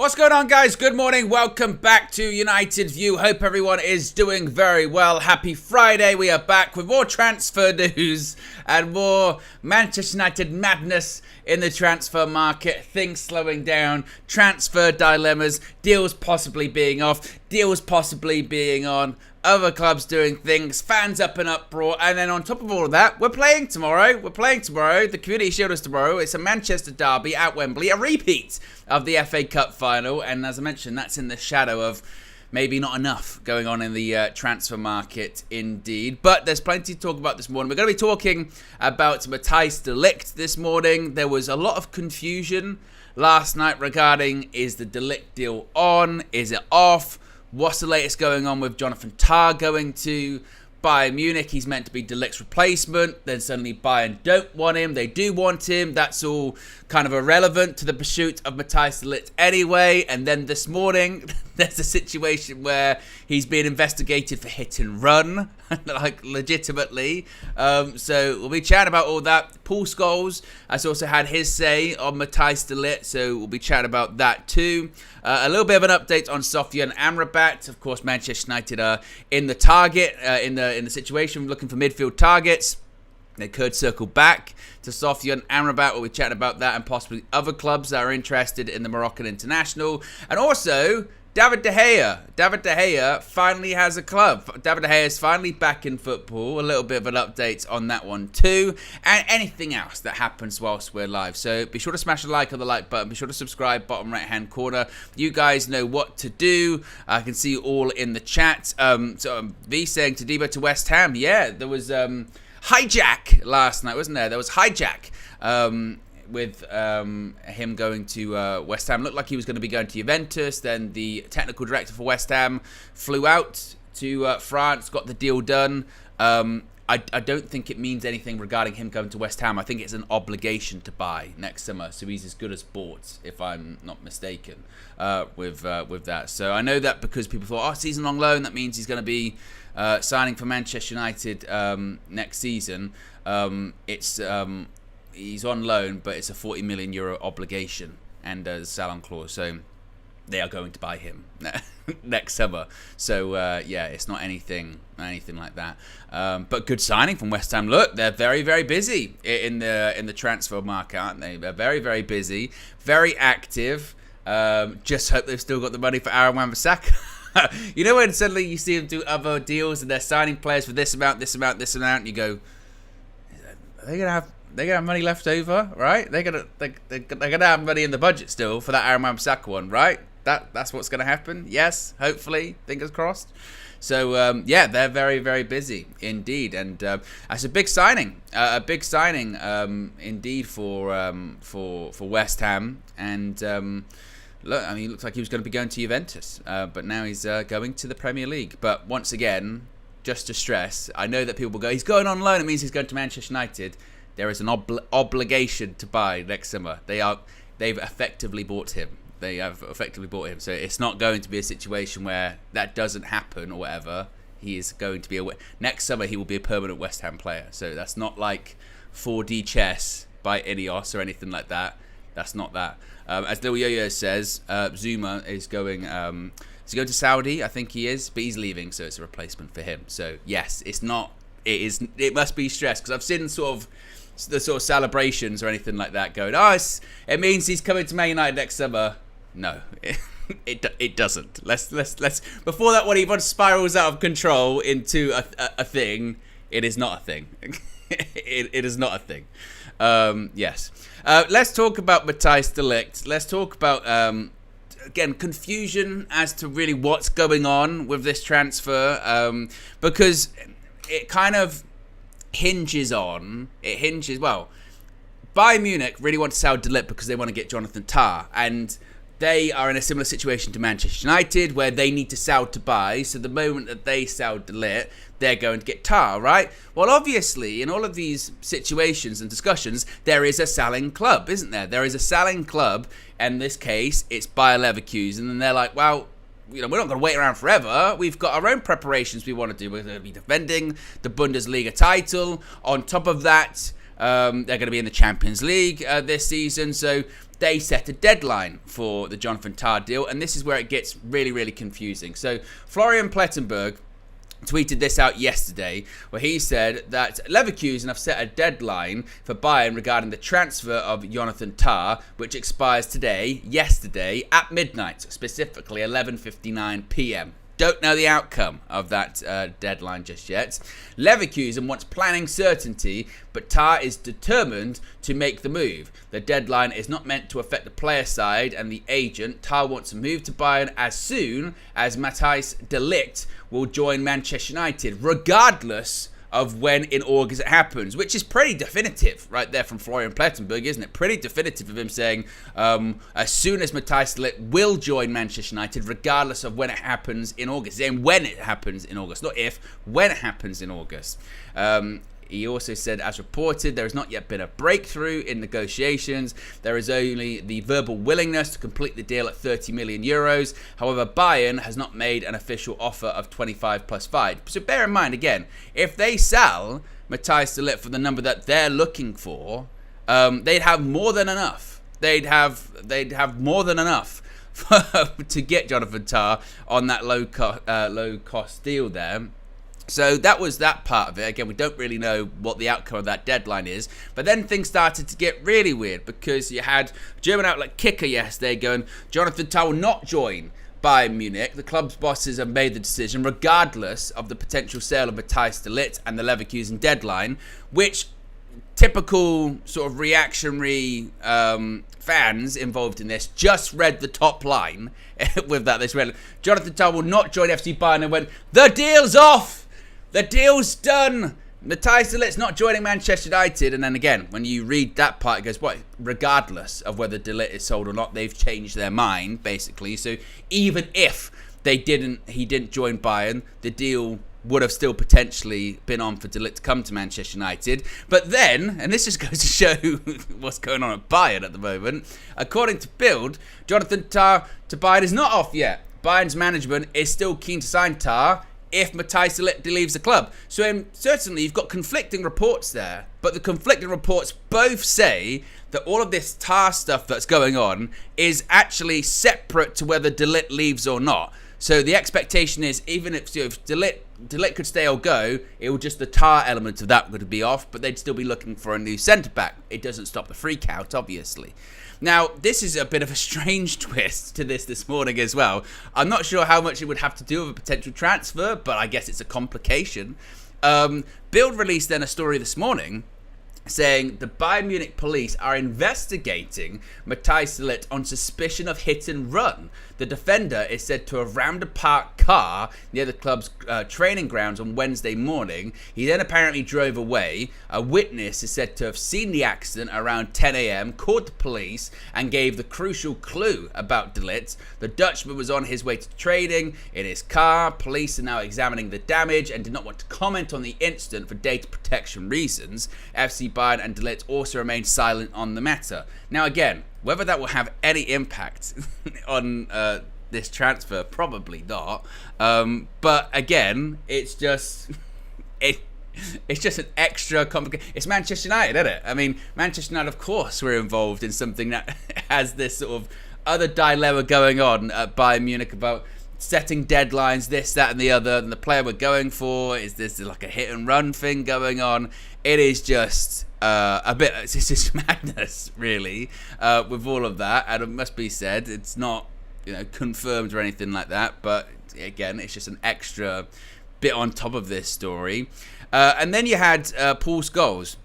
What's going on, guys? Good morning. Welcome back to United View. Hope everyone is doing very well. Happy Friday. We are back with more transfer news and more Manchester United madness in the transfer market. Things slowing down, transfer dilemmas, deals possibly being off, deals possibly being on, other clubs doing things, fans up in uproar, and then on top of all of that, we're playing tomorrow. The Community Shield is tomorrow. It's a Manchester derby at Wembley, a repeat of the FA Cup final, and as I mentioned, that's in the shadow of maybe not enough going on in the transfer market indeed. But there's plenty to talk about this morning. We're going to be talking about Matthijs de Ligt this morning. There was a lot of confusion last night regarding, is the de Ligt deal on? Is it off? What's the latest going on with Jonathan Tah going to Bayern Munich? He's meant to be de Ligt's replacement. Then suddenly Bayern don't want him. They do want him. That's all kind of irrelevant to the pursuit of Matthijs de Ligt anyway. And then this morning, there's a situation where he's being investigated for hit and run, like legitimately. So we'll be chatting about all that. Paul Scholes has also had his say on Matthijs de Ligt, so we'll be chatting about that too. A little bit of an update on Sofyan Amrabat. Of course, Manchester United are in the target, in the situation, looking for midfield targets. They could circle back to Sofyan Amrabat. We'll be chatting about that and possibly other clubs that are interested in the Moroccan international. And also, David De Gea. David De Gea finally has a club. David De Gea is finally back in football. A little bit of an update on that one too. And anything else that happens whilst we're live. So be sure to smash a like on the like button. Be sure to subscribe, bottom right hand corner. You guys know what to do. I can see you all in the chat. V saying Todibo to West Ham. Yeah, there was hijack last night, wasn't there? There was hijack. With him going to West Ham. Looked like he was going to be going to Juventus. Then the technical director for West Ham flew out to France, got the deal done. I don't think it means anything regarding him going to West Ham. I think it's an obligation to buy next summer. So he's as good as bought, if I'm not mistaken, with that. So I know that because people thought, season-long loan, that means he's going to be signing for Manchester United next season. He's on loan, but it's a €40 million obligation and a sell-on clause. So they are going to buy him next summer. So it's not anything like that. But good signing from West Ham. Look, they're very, very busy in the transfer market, aren't they? They're very, very busy, very active. Just hope they've still got the money for Aaron Wan-Bissaka. You know when suddenly you see them do other deals and they're signing players for this amount, and you go, are they gonna have money left over, right? They're gonna have money in the budget still for that Aaron Wan-Bissaka one, right? That's what's gonna happen. Yes, hopefully, fingers crossed. So they're very, very busy indeed, and that's a big signing, indeed for West Ham. And look, I mean, it looks like he was going to be going to Juventus, but now he's going to the Premier League. But once again, just to stress, I know that people will go, he's going on loan. It means he's going to Manchester United. There is an obligation to buy next summer. They've effectively bought him. So it's not going to be a situation where that doesn't happen or whatever. He is going to be next summer. He will be a permanent West Ham player. So that's not like 4D chess by Ineos or anything like that. That's not that. As Lil Yo-Yo says, Zuma is going. He's going to Saudi. I think he is, but he's leaving, so it's a replacement for him. So yes, it's not. It must be stressed because I've seen the sort of celebrations or anything like that going, it means he's coming to Man United next summer. No, it doesn't. Let's before that one even spirals out of control into a thing. It is not a thing. it is not a thing. Yes. Let's talk about Matthijs de Ligt. Let's talk about again, confusion as to really what's going on with this transfer, because it kind of hinges, Bayern Munich really want to sell de Ligt because they want to get Jonathan Tah, and they are in a similar situation to Manchester United where they need to sell to buy. So the moment that they sell de Ligt, they're going to get Tah, right? Well, obviously, in all of these situations and discussions, there is a selling club, isn't there? There is a selling club. In this case, it's Bayer Leverkusen. And they're like, well, we're not going to wait around forever. We've got our own preparations we want to do. We're going to be defending the Bundesliga title. On top of that, They're going to be in the Champions League this season, so they set a deadline for the Jonathan Tah deal, and this is where it gets really, really confusing. So Florian Plettenberg tweeted this out yesterday, where he said that Leverkusen have set a deadline for Bayern regarding the transfer of Jonathan Tah, which expires yesterday at midnight, specifically 11:59 p.m. Don't know the outcome of that deadline just yet. Leverkusen wants planning certainty, but Tah is determined to make the move. The deadline is not meant to affect the player side and the agent. Tah wants to move to Bayern as soon as Matthijs de Ligt will join Manchester United, regardless of when in August it happens, which is pretty definitive right there from Florian Plettenberg, isn't it? Pretty definitive of him saying as soon as Matthijs de Ligt will join Manchester United, regardless of when it happens in August. Saying when it happens in August, not if, when it happens in August. He also said, as reported, there has not yet been a breakthrough in negotiations. There is only the verbal willingness to complete the deal at 30 million euros. However, Bayern has not made an official offer of 25 plus 5. So bear in mind, again, if they sell Matthijs de Ligt for the number that they're looking for, they'd have more than enough. They'd have more than enough to get Jonathan Tah on that low cost deal there. So that was that part of it. Again, we don't really know what the outcome of that deadline is. But then things started to get really weird, because you had German outlet Kicker yesterday going, Jonathan Tah will not join Bayern Munich. The club's bosses have made the decision, regardless of the potential sale of Matthijs de Ligt and the Leverkusen deadline, which typical sort of reactionary fans involved in this just read the top line with that. They read, Jonathan Tah will not join FC Bayern, and went, the deal's off! The deal's done. Matthijs de Ligt's not joining Manchester United. And then again, when you read that part, it goes, what? Regardless of whether de Ligt is sold or not, they've changed their mind, basically. So even if he didn't join Bayern, the deal would have still potentially been on for de Ligt to come to Manchester United. But then, and this just goes to show what's going on at Bayern at the moment, according to Bild, Jonathan Tah to Bayern is not off yet. Bayern's management is still keen to sign Tah if Matthijs de Ligt leaves the club. So certainly you've got conflicting reports there, but the conflicting reports both say that all of this Tah stuff that's going on is actually separate to whether de Ligt leaves or not. So the expectation is, even if de Ligt could stay or go, it will just the Tah element of that would be off, but they'd still be looking for a new centre-back. It doesn't stop the freak out, obviously. Now, this is a bit of a strange twist to this morning as well. I'm not sure how much it would have to do with a potential transfer, but I guess it's a complication. Bild released then a story this morning saying the Bayern Munich police are investigating Matthijs de Ligt on suspicion of hit and run. The defender is said to have rammed a parked car near the club's training grounds on Wednesday morning. He then apparently drove away. A witness is said to have seen the accident around 10 a.m, called the police, and gave the crucial clue about de Ligt. The Dutchman was on his way to training in his car. Police are now examining the damage and did not want to comment on the incident for data protection reasons. FC Bayern and de Ligt also remain silent on the matter. Now again, whether that will have any impact on this transfer, probably not. But again, it's just it's just an extra complicated. It's Manchester United, isn't it? I mean, Manchester United, of course, were involved in something that has this sort of other dilemma going on at Bayern Munich about setting deadlines, this, that, and the other. And the player we're going for, is this like a hit and run thing going on? It is just it's just madness, really, with all of that. And it must be said, it's not confirmed or anything like that. But again, it's just an extra bit on top of this story. And then you had Paul Scholes.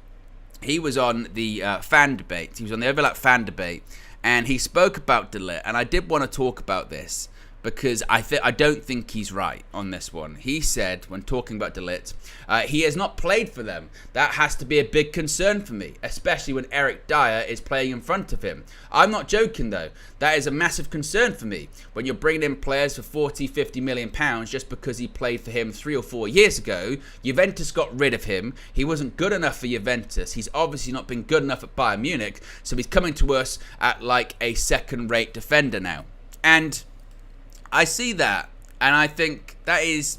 He was on the fan debate. He was on the Overlap fan debate, and he spoke about de Ligt. And I did want to talk about this, because I don't think he's right on this one. He said, when talking about de Ligt, he has not played for them. That has to be a big concern for me, especially when Eric Dyer is playing in front of him. I'm not joking, though. That is a massive concern for me. When you're bringing in players for 40, 50 million pounds just because he played for him 3 or 4 years ago, Juventus got rid of him. He wasn't good enough for Juventus. He's obviously not been good enough at Bayern Munich, so he's coming to us at like a second-rate defender now. And I see that, and I think that is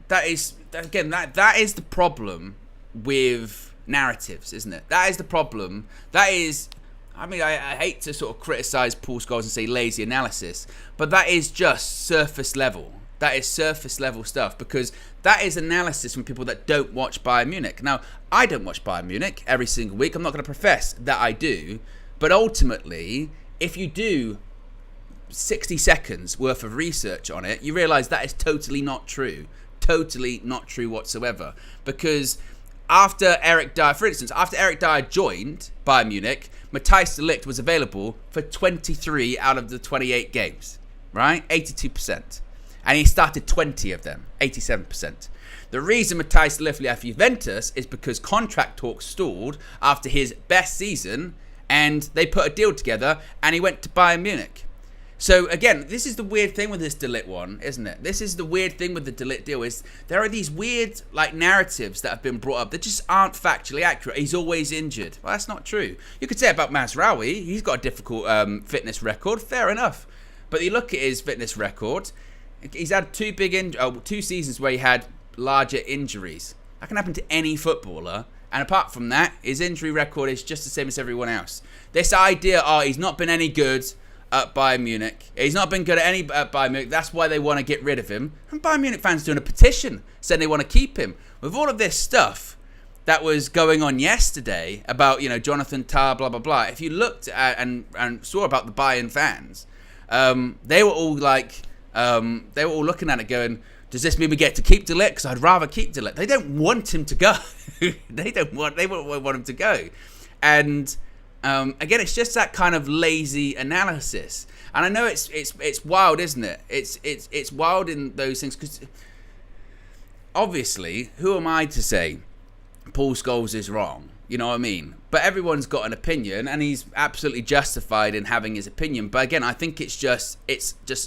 the problem with narratives, isn't it? That is the problem. That is, I mean, I hate to sort of criticise Paul Scholes and say lazy analysis, but that is just surface level. That is surface level stuff, because that is analysis from people that don't watch Bayern Munich. Now, I don't watch Bayern Munich every single week. I'm not going to profess that I do, but ultimately, if you do 60 seconds worth of research on it, you realise that is totally not true. Totally not true whatsoever. Because after Eric Dyer, for instance, after Eric Dyer joined Bayern Munich, Matthijs de Ligt was available for 23 out of the 28 games, right? 82%. And he started 20 of them, 87%. The reason Matthijs de Ligt left Juventus is because contract talks stalled after his best season, and they put a deal together, and he went to Bayern Munich. So again, this is the weird thing with this de Ligt one, isn't it? This is the weird thing with the de Ligt deal, is there are these weird narratives that have been brought up that just aren't factually accurate. He's always injured. Well, that's not true. You could say about Mazraoui, he's got a difficult fitness record. Fair enough. But you look at his fitness record, he's had two seasons where he had larger injuries. That can happen to any footballer. And apart from that, his injury record is just the same as everyone else. This idea, he's not been any good at Bayern Munich. He's not been good at Bayern Munich. That's why they want to get rid of him. And Bayern Munich fans doing a petition saying they want to keep him. With all of this stuff that was going on yesterday about, Jonathan Tah, blah, blah, blah. If you looked at and saw about the Bayern fans, they were all looking at it going, does this mean we get to keep de Ligt? Because I'd rather keep de Ligt. They don't want him to go. They won't want him to go. And again, it's just that kind of lazy analysis. And I know it's wild, isn't it? It's wild in those things, because obviously, who am I to say Paul Scholes is wrong? You know what I mean? But everyone's got an opinion, and he's absolutely justified in having his opinion. But again, I think it's just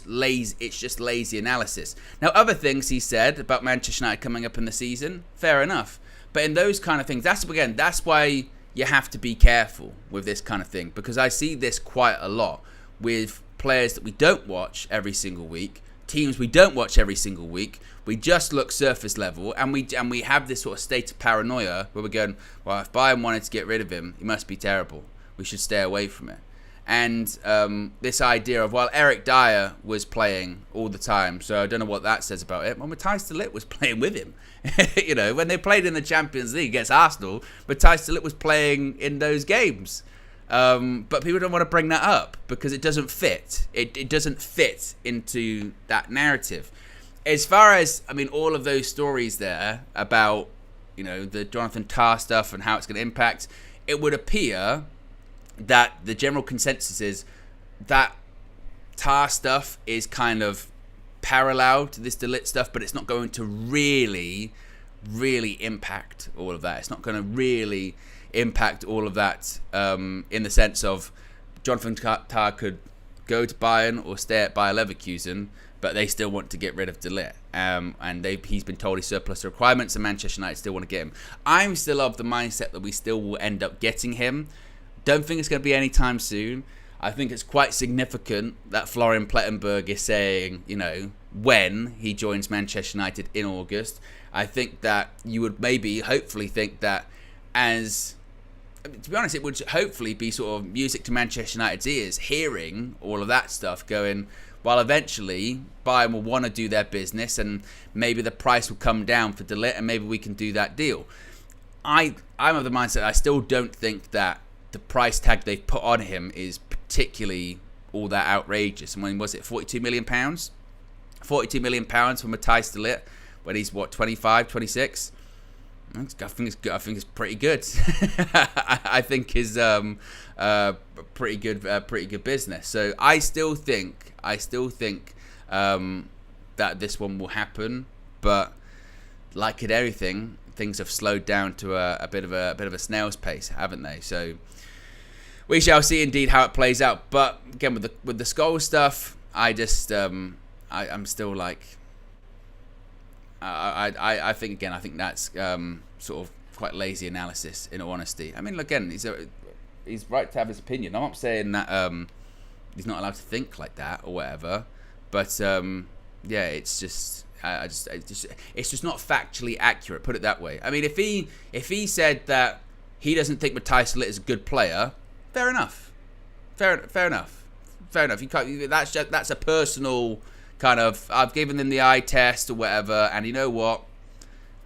lazy analysis. Now, other things he said about Manchester United coming up in the season, fair enough. But in those kind of things, that's why you have to be careful with this kind of thing, because I see this quite a lot with players that we don't watch every single week, teams we don't watch every single week. We just look surface level, and we have this sort of state of paranoia where we're going, well, if Bayern wanted to get rid of him, he must be terrible. We should stay away from it. And this idea of, well, Eric Dyer was playing all the time, so I don't know what that says about it. Well, Matthijs de Ligt was playing with him. When they played in the Champions League against Arsenal, Matthijs de Ligt was playing in those games. But people don't want to bring that up because it doesn't fit. It doesn't fit into that narrative. As far as, all of those stories there about, the Jonathan Tah stuff and how it's going to impact, it would appear that the general consensus is that Tah stuff is kind of parallel to this de Ligt stuff, but it's not going to really, really impact all of that. It's not going to really impact all of that in the sense of Jonathan Tah could go to Bayern or stay at Bayer Leverkusen, but they still want to get rid of de Ligt. And he's been told he's surplus to requirements, and Manchester United still want to get him. I'm still of the mindset that we still will end up getting him. Don't think it's going to be anytime soon. I think it's quite significant that Florian Plettenberg is saying, when he joins Manchester United in August. I think that you would hopefully think that to be honest, it would hopefully be sort of music to Manchester United's ears, hearing all of that stuff going, well, eventually Bayern will want to do their business, and maybe the price will come down for de Ligt, and maybe we can do that deal. I'm of the mindset I still don't think that the price tag they've put on him is particularly all that outrageous. And when was it, £42 million? £42 million for Matthijs de Ligt when he's 25, 26? I think it's pretty good. I think is pretty good business. So I still think that this one will happen, but like at everything, things have slowed down to a bit of a snail's pace, haven't they? So we shall see indeed how it plays out. But again, with the Scholes stuff, I'm still like. I think that's sort of quite lazy analysis, in all honesty. Again, he's right to have his opinion. I'm not saying that he's not allowed to think like that or whatever, but it's just it's just not factually accurate. Put it that way. If he said that he doesn't think Matthijs de Ligt is a good player. Fair enough. Fair enough. You can't. That's a personal kind of. I've given them the eye test or whatever, and you know what?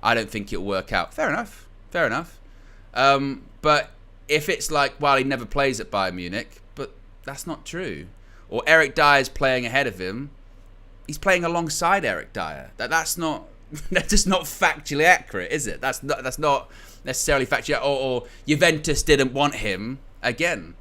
I don't think it'll work out. Fair enough. But if it's like, well, he never plays at Bayern Munich, but that's not true. Or Eric Dyer's playing ahead of him. He's playing alongside Eric Dyer. That's just not factually accurate, is it? That's not necessarily factually. Or Juventus didn't want him again.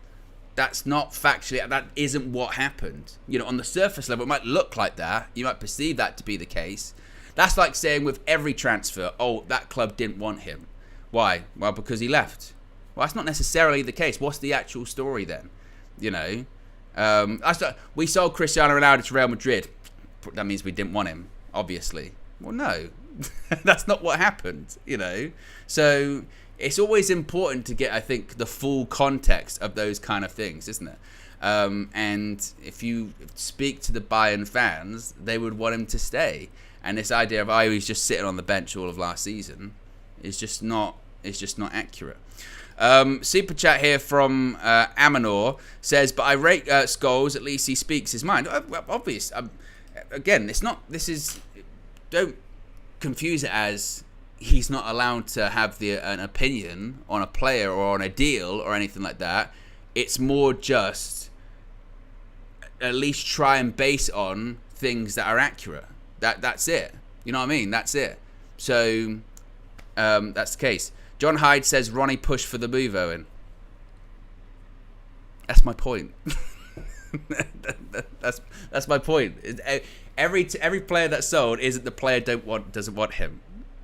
That's not factually. That isn't what happened. On the surface level, it might look like that. You might perceive that to be the case. That's like saying with every transfer, oh, that club didn't want him. Why? Well, because he left. Well, that's not necessarily the case. What's the actual story then? We sold Cristiano Ronaldo to Real Madrid. That means we didn't want him, obviously. Well, no. That's not what happened, So it's always important to get, I think, the full context of those kind of things, isn't it? And if you speak to the Bayern fans, they would want him to stay. And this idea of, he's just sitting on the bench all of last season is just not accurate. Super chat here from Amanor says, but I rate Scholes, at least he speaks his mind. Obvious. Again, it's not. Don't confuse it as he's not allowed to have an opinion on a player or on a deal or anything like that. It's more just at least try and base on things that are accurate. That's it. You know what I mean? That's it. So that's the case. John Hyde says Ronnie pushed for the move, Owen. That's my point. That's my point. Every player that's sold isn't the player doesn't want him.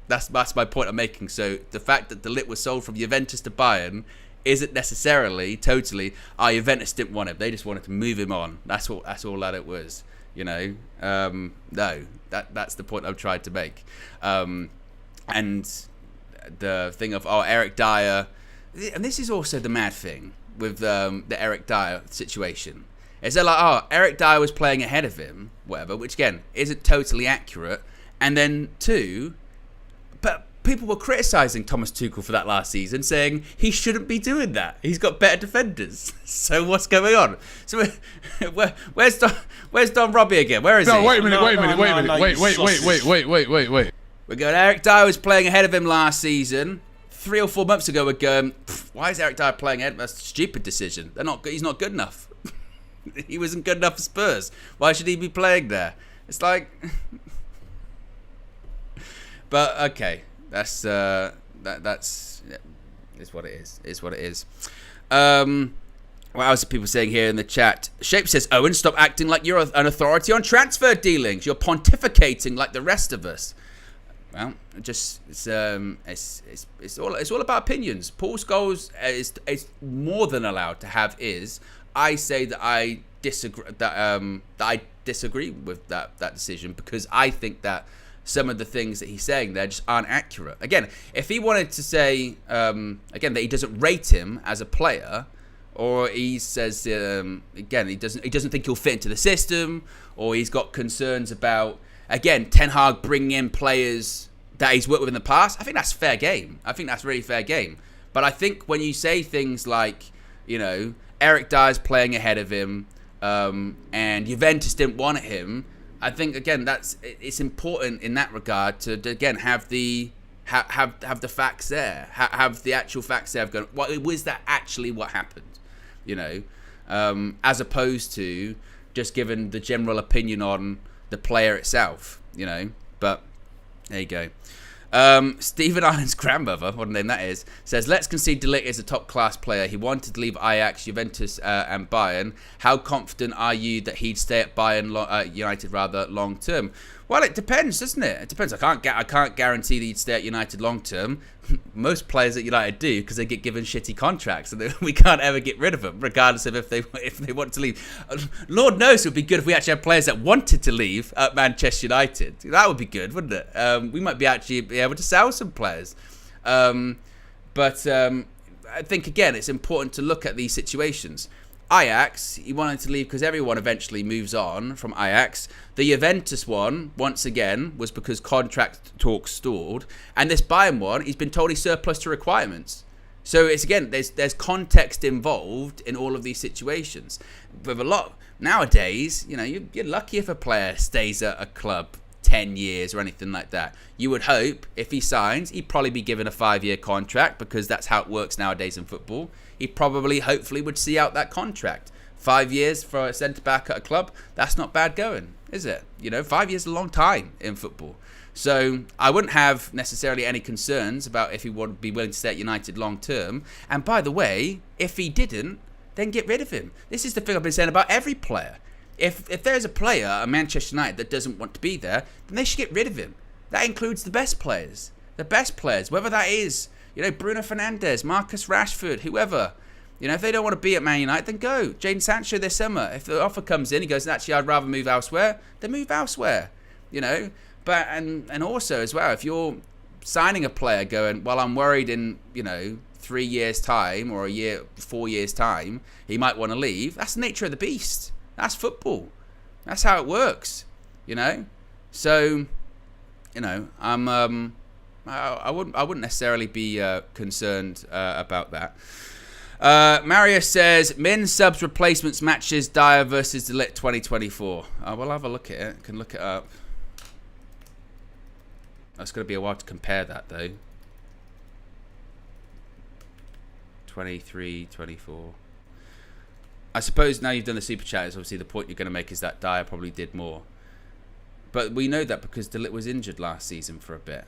That's my point I'm making. So the fact that de Ligt was sold from Juventus to Bayern isn't necessarily totally. Juventus didn't want him. They just wanted to move him on. That's all that it was. No, that's the point I've tried to make. And the thing of Eric Dyer, and this is also the mad thing with the Eric Dyer situation. Is they're like, Eric Dyer was playing ahead of him, whatever, which again isn't totally accurate. And then but people were criticising Thomas Tuchel for that last season, saying he shouldn't be doing that. He's got better defenders. So what's going on? So where's Don Robbie again? Where is he? Wait a minute. Wait. We're going, Eric Dyer was playing ahead of him last season. 3 or 4 months ago, we're going, why is Eric Dyer playing ahead? That's a stupid decision. He's not good enough. He wasn't good enough for Spurs. Why should he be playing there? It's like... But, okay. That's it's what it is. It's what it is. What else are people saying here in the chat? Shape says, Owen, stop acting like you're an authority on transfer dealings. You're pontificating like the rest of us. Well, just it's all about opinions. Paul Scholes is more than allowed to have his. I say that I disagree with that decision because I think that some of the things that he's saying there just aren't accurate. Again, if he wanted to say that he doesn't rate him as a player, or he says again he doesn't think he'll fit into the system, or he's got concerns about Ten Hag bringing in players that he's worked with in the past, I think that's fair game. I think that's really fair game. But I think when you say things like, Eric Dyer's playing ahead of him, and Juventus didn't want him, I think again it's important in that regard to again have the facts there, have the actual facts there of going, was that actually what happened, as opposed to just giving the general opinion on the player itself, But there you go. Stephen Ireland's grandmother, what a name that is, says, let's concede de Ligt is a top-class player. He wanted to leave Ajax, Juventus, and Bayern. How confident are you that he'd stay at Bayern United long-term? Well, it depends, doesn't it? It depends. I can't guarantee that he'd stay at United long-term. Most players at United do because they get given shitty contracts and we can't ever get rid of them, regardless of if they want to leave. Lord knows it would be good if we actually had players that wanted to leave at Manchester United. That would be good, wouldn't it? We might be able to sell some players. But I think, again, it's important to look at these situations. Ajax, he wanted to leave because everyone eventually moves on from Ajax. The Juventus one, once again, was because contract talks stalled. And this Bayern one, he's been told he's surplus to requirements. So it's again, there's context involved in all of these situations. With a lot nowadays, you're lucky if a player stays at a club 10 years or anything like that. You would hope if he signs, he'd probably be given a 5-year contract, because that's how it works nowadays in football. He probably, hopefully, would see out that contract. 5 years for a centre back at a club, that's not bad going, is it? 5 years is a long time in football. So I wouldn't have necessarily any concerns about if he would be willing to stay at United long term. And by the way, if he didn't, then get rid of him. This is the thing I've been saying about every player. If there's a player at Manchester United that doesn't want to be there, then they should get rid of him. That includes the best players. The best players, whether that is, Bruno Fernandes, Marcus Rashford, whoever. If they don't want to be at Man United, then go. Jadon Sancho this summer. If the offer comes in, he goes, actually, I'd rather move elsewhere, then move elsewhere. But and also as well, if you're signing a player going, well, I'm worried in 3 years time or 4 years time, he might want to leave. That's the nature of the beast. That's football. That's how it works. So I wouldn't necessarily be concerned about that. Marius says, Min subs replacements matches Dyer versus Ligt 2024. We'll have a look at it. Can look it up. That's going to be a while to compare that, though. 23, 24. I suppose now you've done the super chat, obviously the point you're going to make is that Dyer probably did more. But we know that because De Ligt was injured last season for a bit.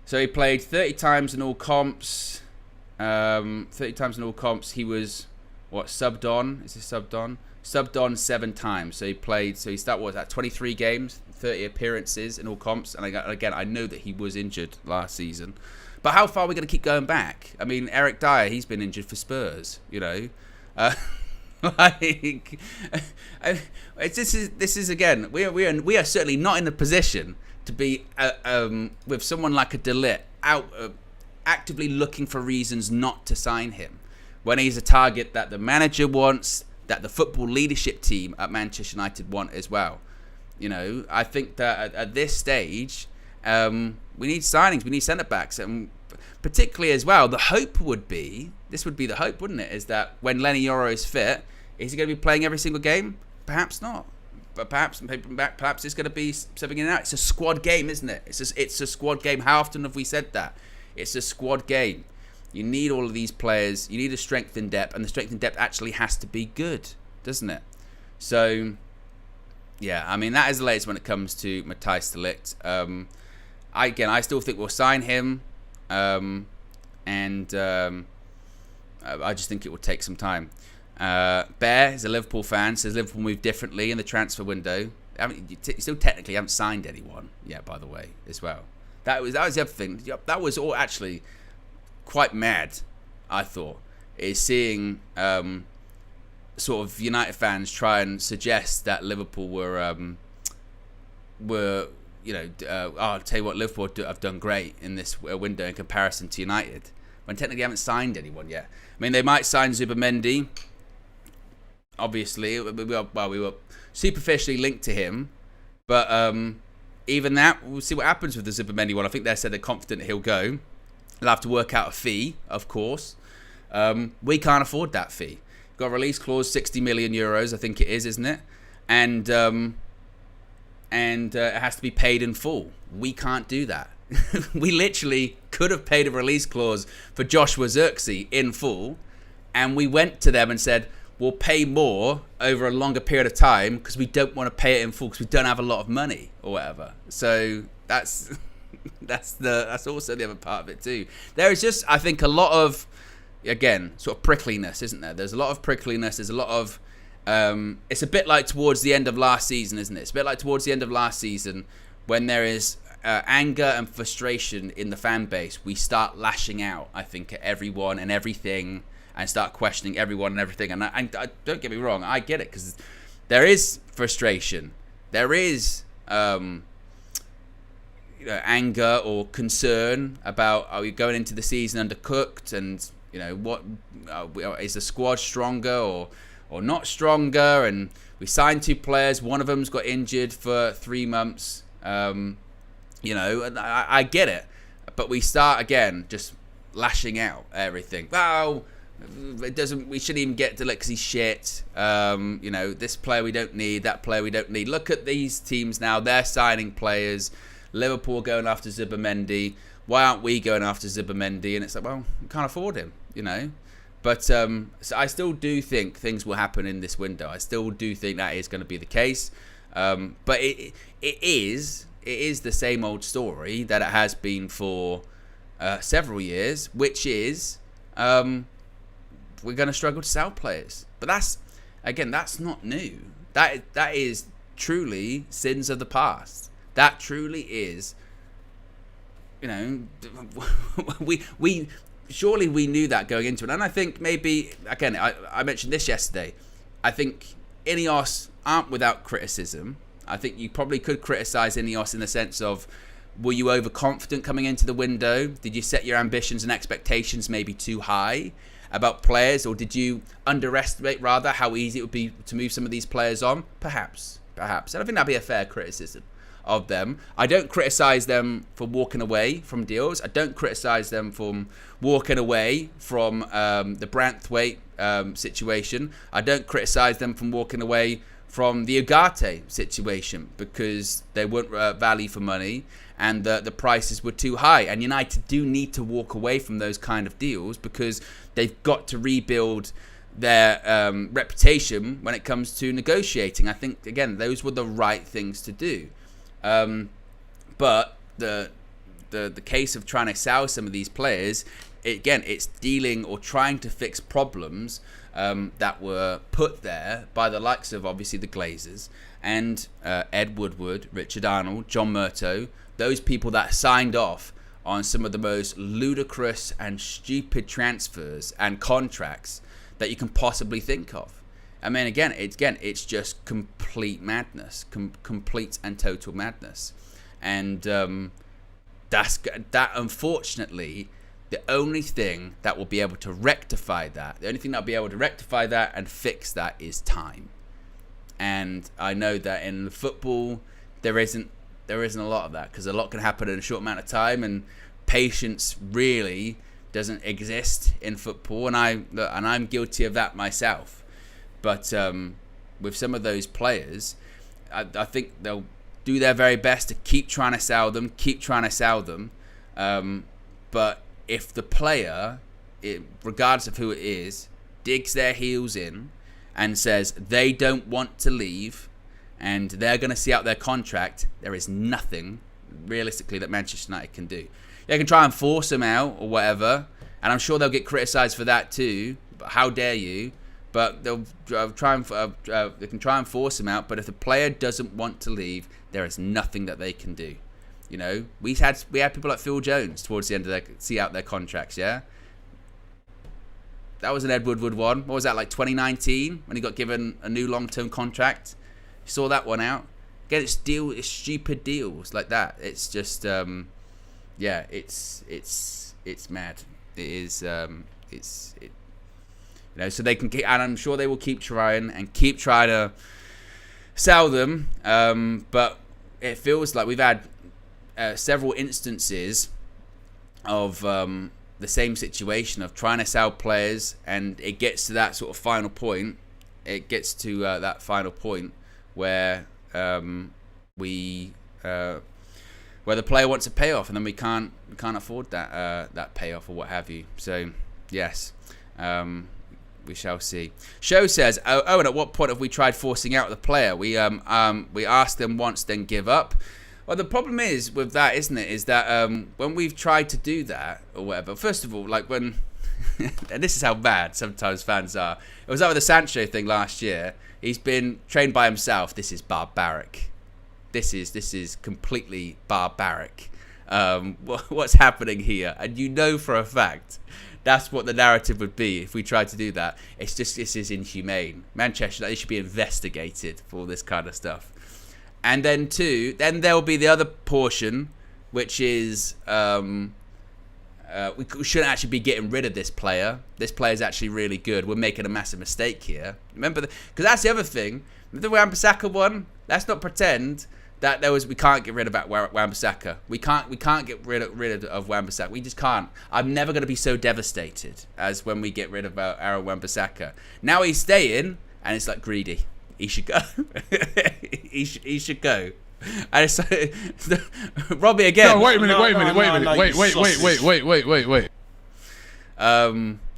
So he played 30 times in all comps. 30 times in all comps. He was... subbed on? Is he subbed on? Subbed on 7 times. So he started, 23 games, 30 appearances in all comps. And again, I know that he was injured last season. But how far are we going to keep going back? I mean, Eric Dyer, he's been injured for Spurs, this is again, we are certainly not in a position to be with someone like a De Ligt out actively looking for reasons not to sign him, when he's a target that the manager wants, that the football leadership team at Manchester United want as well. I think that at this stage, we need signings, we need centre-backs, and particularly as well, the hope would be, this would be the hope, wouldn't it, is that when Lenny Yoro is fit, is he going to be playing every single game? Perhaps not. But perhaps it's going to be subbing in and out. It's a squad game, isn't it? It's a squad game. How often have we said that? It's a squad game. You need all of these players. You need a strength in depth, and the strength in depth actually has to be good, doesn't it? So, yeah, I mean, that is the latest when it comes to Matthijs de Ligt. I still think we'll sign him, and I just think it will take some time. Bear is a Liverpool fan, says Liverpool moved differently in the transfer window. You still technically haven't signed anyone yet, by the way, as well. That was the other thing. That was all actually quite mad, I thought, is seeing sort of United fans try and suggest that Liverpool were I'll tell you what, Liverpool have done great in this window in comparison to United, when technically haven't signed anyone yet. I mean, they might sign Zubimendi. Obviously, we were superficially linked to him, but even that, we'll see what happens with the Zubimendi one. I think they said they're confident he'll go. They'll have to work out a fee, of course. We can't afford that fee. Got a release clause, 60 million euros, I think it is, isn't it? And it has to be paid in full. We can't do that. We literally could have paid a release clause for Joshua Zirkzee in full, and we went to them and said, we'll pay more over a longer period of time because we don't want to pay it in full because we don't have a lot of money or whatever. So that's also the other part of it too. There is just, I think, a lot of, again, sort of prickliness, isn't there? There's a lot of prickliness. There's a lot of, it's a bit like towards the end of last season, isn't it? It's a bit like towards the end of last season when there is anger and frustration in the fan base. We start lashing out, I think, at everyone and everything, and start questioning everyone and everything. And I don't get me wrong, I get it, because there is frustration. There is anger or concern about, are we going into the season undercooked, and what is the squad stronger, or or not stronger, and we signed 2 players. One of them's got injured for 3 months. You know, and I get it, but we start again just lashing out at everything. Oh, it doesn't. We shouldn't even get to Ligt because he's shit. You know, this player we don't need, that player we don't need. Look at these teams now; they're signing players. Liverpool going after Zubimendi. Why aren't we going after Zubimendi? And it's like, well, we can't afford him, you know. But so I still do think things will happen in this window. I still do think that is going to be the case. But it is the same old story that it has been for several years, which is we're going to struggle to sell players. But that's not new. That is truly sins of the past. That truly is, you know, we surely we knew that going into it. And I think maybe, again, I mentioned this yesterday, I think Ineos aren't without criticism. I think you probably could criticise Ineos in the sense of, were you overconfident coming into the window? Did you set your ambitions and expectations maybe too high about players? Or did you underestimate, rather, how easy it would be to move some of these players on? Perhaps. And I think that'd be a fair criticism of them. I don't criticise them for walking away from deals. I don't criticise them for walking away from the Branthwaite situation. I don't criticise them from walking away from the Ugarte situation because they weren't value for money and the prices were too high. And United do need to walk away from those kind of deals because they've got to rebuild their reputation when it comes to negotiating. I think, again, those were the right things to do. But the case of trying to sell some of these players, it's dealing or trying to fix problems that were put there by the likes of, obviously, the Glazers and Ed Woodward, Richard Arnold, John Murtough, those people that signed off on some of the most ludicrous and stupid transfers and contracts that you can possibly think of. I mean, it's just complete madness, complete and total madness, and that. Unfortunately, the only thing that will be able to rectify that, and fix that, is time. And I know that in football, there isn't a lot of that because a lot can happen in a short amount of time, and patience really doesn't exist in football. And I'm guilty of that myself. But with some of those players, I think they'll do their very best to keep trying to sell them. But if the player, regardless of who it is, digs their heels in and says they don't want to leave and they're going to see out their contract, there is nothing, realistically, that Manchester United can do. They can try and force them out or whatever, and I'm sure they'll get criticised for that too. But how dare you? But they'll try and they can try and force him out. But if the player doesn't want to leave, there is nothing that they can do. You know, we had people like Phil Jones towards the end of see out their contracts. Yeah, that was an Ed Woodward one. What was that, like 2019 when he got given a new long-term contract? You saw that one out. Again, it's stupid deals like that. It's just it's mad. It is You know, so they can keep, and I'm sure they will keep trying to sell them. But it feels like we've had several instances of the same situation of trying to sell players, and it gets to that sort of final point. It gets to that final point where where the player wants a payoff, and then we can't afford that payoff or what have you. So yes. We shall see. Show says, and at what point have we tried forcing out the player? We asked them once, then give up. Well, the problem is with that, isn't it, is that when we've tried to do that or whatever, first of all, like when, and this is how bad sometimes fans are. It was that with the Sancho thing last year. He's been trained by himself. This is barbaric. This is completely barbaric. What's happening here? And you know for a fact that's what the narrative would be if we tried to do that. It's just, this is inhumane. Manchester, they should be investigated for all this kind of stuff. And then there'll be the other portion, which is we shouldn't actually be getting rid of this player. This player is actually really good. We're making a massive mistake here. Remember, because that's the other thing. The Wan-Bissaka one. Let's not pretend that we can't get rid of Wan-Bissaka. We can't get rid of Wan-Bissaka. We just can't. I'm never going to be so devastated as when we get rid of our Wan-Bissaka. Now he's staying, and it's like greedy. He should go. he should go. And it's Robbie again. No, wait a minute.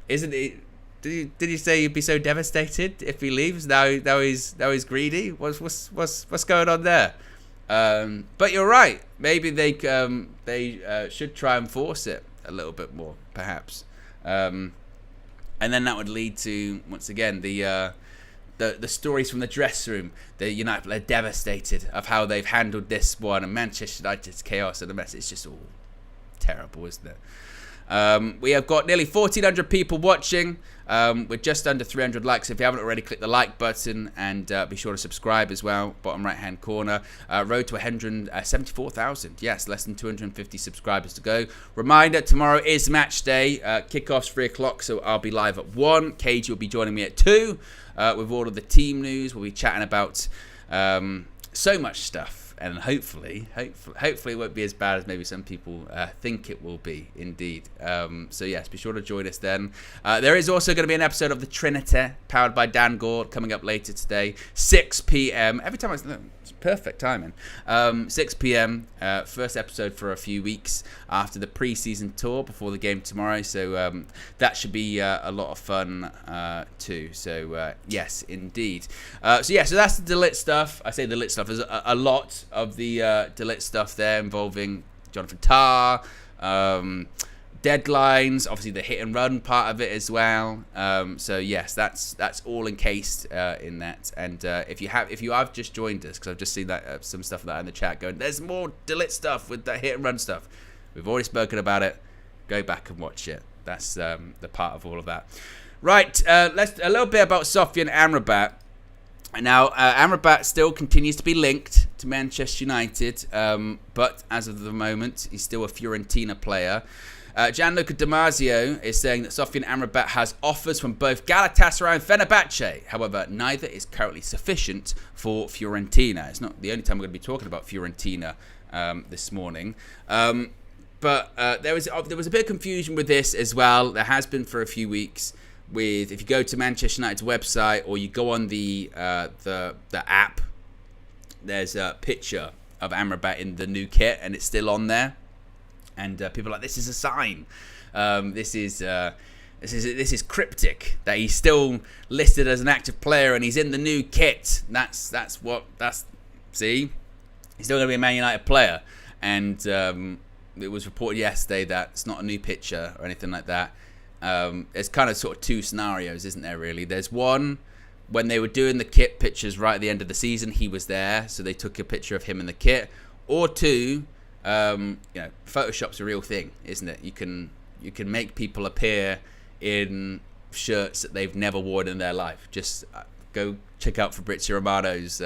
Isn't it? Did you say you'd be so devastated if he leaves? Now he's greedy. What's going on there? But you're right. Maybe they should try and force it a little bit more, perhaps. And then that would lead to, once again, the stories from the dressing room. The United are devastated of how they've handled this one, and Manchester United's chaos and the mess. It's just all terrible, isn't it? We have got nearly 1,400 people watching. With just under 300 likes. If you haven't already, click the like button and be sure to subscribe as well. Bottom right hand corner. Road to 174,000. Yes, less than 250 subscribers to go. Reminder, tomorrow is match day. Kickoff's 3 o'clock, so I'll be live at 1. Cage will be joining me at 2 with all of the team news. We'll be chatting about so much stuff. And hopefully it won't be as bad as maybe some people think it will be, indeed. So yes, be sure to join us then. There is also going to be an episode of The Trinity, powered by Dan Gord, coming up later today, 6 p.m. Every time it's perfect timing. 6 p.m. First episode for a few weeks after the pre-season tour before the game tomorrow. So that should be a lot of fun too. So yes, indeed. So that's the Ligt stuff. I say the Ligt stuff. There's a lot of the Ligt stuff there involving Jonathan Tah, deadlines, obviously the hit and run part of it as well. So yes, that's all encased in that. And if you have just joined us, because I've just seen that some stuff of that in the chat going, there's more Ligt stuff with the hit and run stuff. We've already spoken about it. Go back and watch it. That's the part of all of that. Right, let's a little bit about Sofyan Amrabat. Now, Amrabat still continues to be linked to Manchester United, but as of the moment, he's still a Fiorentina player. Gianluca Damasio is saying that Sofyan Amrabat has offers from both Galatasaray and Fenerbahce. However, neither is currently sufficient for Fiorentina. It's not the only time we're going to be talking about Fiorentina this morning. But there was a bit of confusion with this as well. There has been for a few weeks. If you go to Manchester United's website or you go on the app, there's a picture of Amrabat in the new kit, and it's still on there. And people are like, this is a sign. This is cryptic that he's still listed as an active player and he's in the new kit. See, he's still going to be a Man United player. And it was reported yesterday that it's not a new picture or anything like that. There's kind of sort of two scenarios, isn't there, really? There's one, when they were doing the kit pictures right at the end of the season, he was there, so they took a picture of him in the kit. Or two, Photoshop's a real thing, isn't it? You can make people appear in shirts that they've never worn in their life. Just go check out Fabrizio Romano's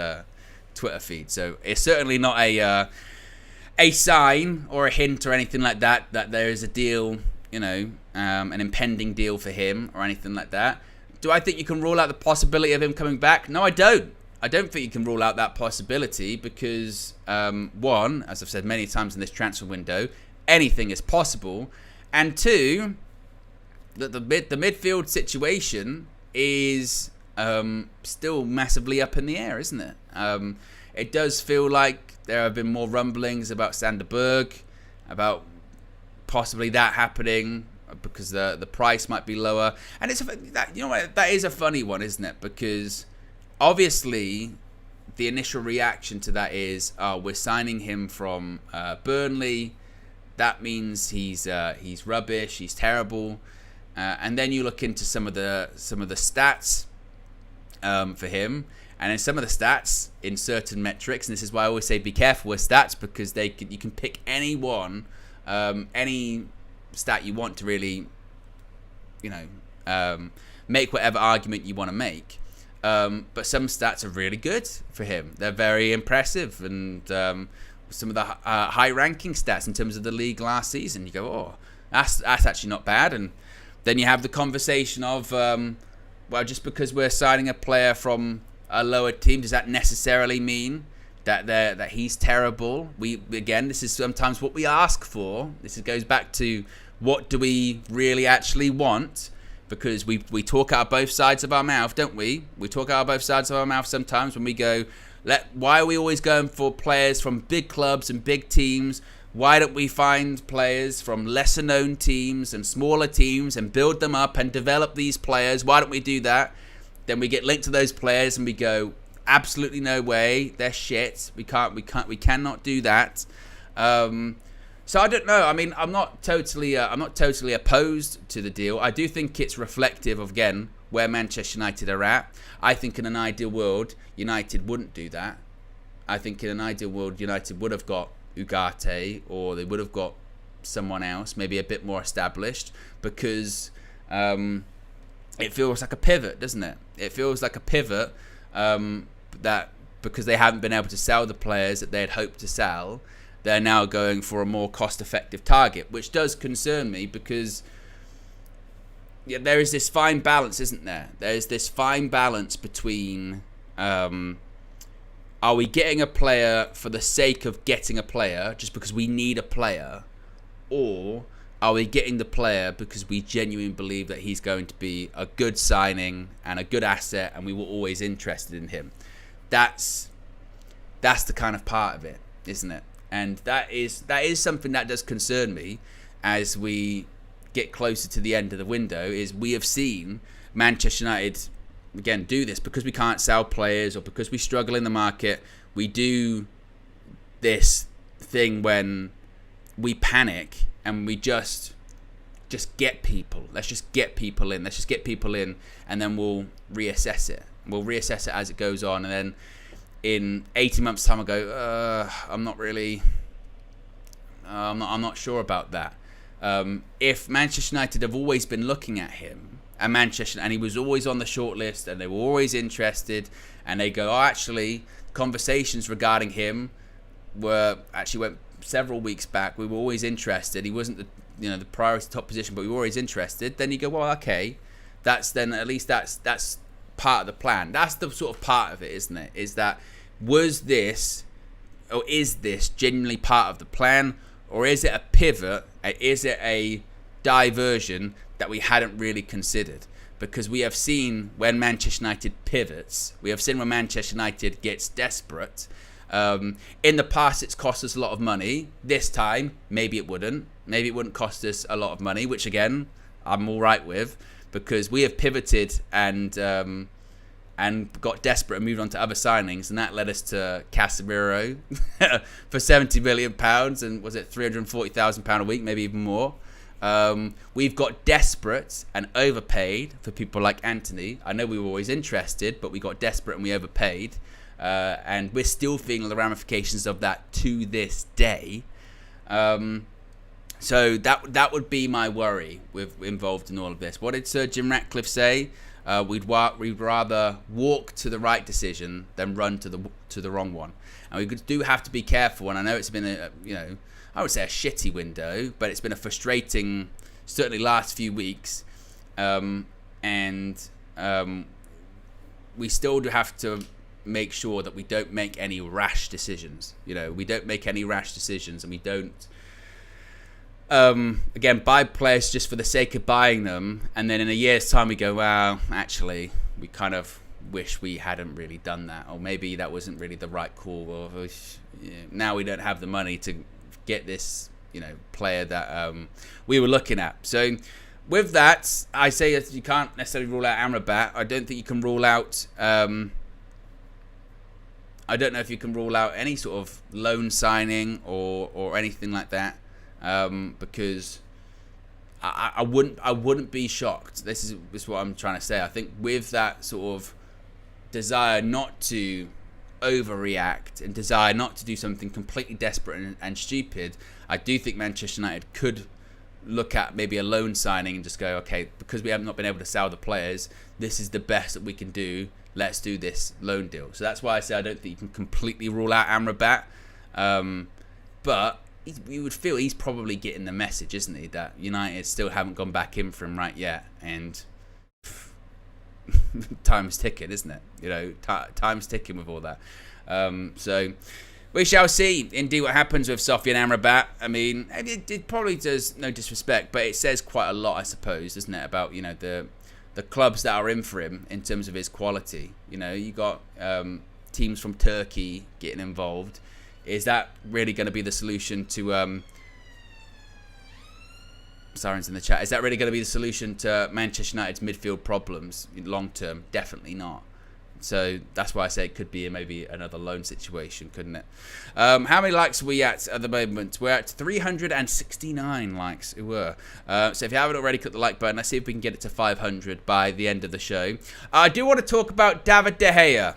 Twitter feed. So it's certainly not a sign or a hint or anything like that there is a deal, an impending deal for him or anything like that. Do I think you can rule out the possibility of him coming back? No, I don't. I don't think you can rule out that possibility because, one, as I've said many times in this transfer window, anything is possible. And two, that the midfield situation is still massively up in the air, isn't it? It does feel like there have been more rumblings about Sander Berg, about possibly that happening because the price might be lower. And that is a funny one, isn't it? Because obviously the initial reaction to that is, we're signing him from Burnley. That means he's rubbish, he's terrible. And then you look into some of the stats for him, and in some of the stats in certain metrics, and this is why I always say be careful with stats, because you can pick any one, any stat you want to really, make whatever argument you want to make. But some stats are really good for him. They're very impressive, and some of the high-ranking stats in terms of the league last season, you go, That's actually not bad. And then you have the conversation of, well, just because we're signing a player from a lower team, does that necessarily mean that he's terrible? This is sometimes what we ask for. Goes back to, what do we really actually want? Because we talk out both sides of our mouth, don't we? We talk out both sides of our mouth sometimes when we go, why are we always going for players from big clubs and big teams? Why don't we find players from lesser known teams and smaller teams and build them up and develop these players? Why don't we do that? Then we get linked to those players and we go, absolutely no way, they're shit. We cannot do that. So I don't know. I mean, I'm not totally opposed to the deal. I do think it's reflective of, again, where Manchester United are at. I think in an ideal world, United wouldn't do that. I think in an ideal world, United would have got Ugarte, or they would have got someone else, maybe a bit more established, because it feels like a pivot, doesn't it? It feels like a pivot that because they haven't been able to sell the players that they had hoped to sell, they're now going for a more cost-effective target, which does concern me because there is this fine balance, isn't there? There's this fine balance between are we getting a player for the sake of getting a player, just because we need a player, or are we getting the player because we genuinely believe that he's going to be a good signing and a good asset and we were always interested in him? That's the kind of part of it, isn't it? And that is something that does concern me as we get closer to the end of the window. Is we have seen Manchester United again do this because we can't sell players or because we struggle in the market. We do this thing when we panic and we just get people. Let's just get people in. Let's just get people in, and then we'll reassess it. We'll reassess it as it goes on, and then in 18 months' time, I go, I'm not sure about that. If Manchester United have always been looking at him, and he was always on the shortlist, and they were always interested, and they go, actually, conversations regarding him went several weeks back. We were always interested. He wasn't the priority top position, but we were always interested. Then you go, well, okay, that's part of the plan. That's the sort of part of it, isn't it? Is this genuinely part of the plan, or is it a pivot? Is it a diversion that we hadn't really considered? Because we have seen when Manchester United pivots, we have seen when Manchester United gets desperate. In the past, it's cost us a lot of money. This time, maybe it wouldn't. Maybe it wouldn't cost us a lot of money, which again, I'm all right with, because we have pivoted and got desperate and moved on to other signings, and that led us to Casemiro for £70 million, and was it £340,000 a week, maybe even more. We've got desperate and overpaid for people like Anthony. I know we were always interested, but we got desperate and we overpaid, and we're still feeling the ramifications of that to this day. So that would be my worry involved in all of this. What did Sir Jim Ratcliffe say? We'd rather walk to the right decision than run to the wrong one. And we do have to be careful. And I know it's been I would say a shitty window, but it's been a frustrating, certainly last few weeks. We still do have to make sure that we don't make any rash decisions. We don't make any rash decisions, and we don't again buy players just for the sake of buying them, and then in a year's time we go, well, actually we kind of wish we hadn't really done that, or maybe that wasn't really the right call, or now we don't have the money to get this player that we were looking at. So with that, I say that you can't necessarily rule out Amrabat. I don't think you can rule out I don't know if you can rule out any sort of loan signing or anything like that. Because I wouldn't be shocked. This is what I'm trying to say. I think with that sort of desire not to overreact and desire not to do something completely desperate and stupid, I do think Manchester United could look at maybe a loan signing and just go, okay, because we have not been able to sell the players, this is the best that we can do. Let's do this loan deal. So that's why I say I don't think you can completely rule out Amrabat. But you would feel he's probably getting the message, isn't he, that United still haven't gone back in for him right yet, and time's ticking, isn't it? Time's ticking with all that. So we shall see indeed what happens with Sofyan Amrabat. I mean, it probably does, no disrespect, but it says quite a lot, I suppose, doesn't it, about the clubs that are in for him in terms of his quality. You got teams from Turkey getting involved. Is that really going to be the solution to Sirens in the chat? Is that really going to be the solution to Manchester United's midfield problems long term? Definitely not. So that's why I say it could be maybe another loan situation, couldn't it? How many likes are we at the moment? We're at 369 likes. So if you haven't already, click the like button. Let's see if we can get it to 500 by the end of the show. I do want to talk about David De Gea.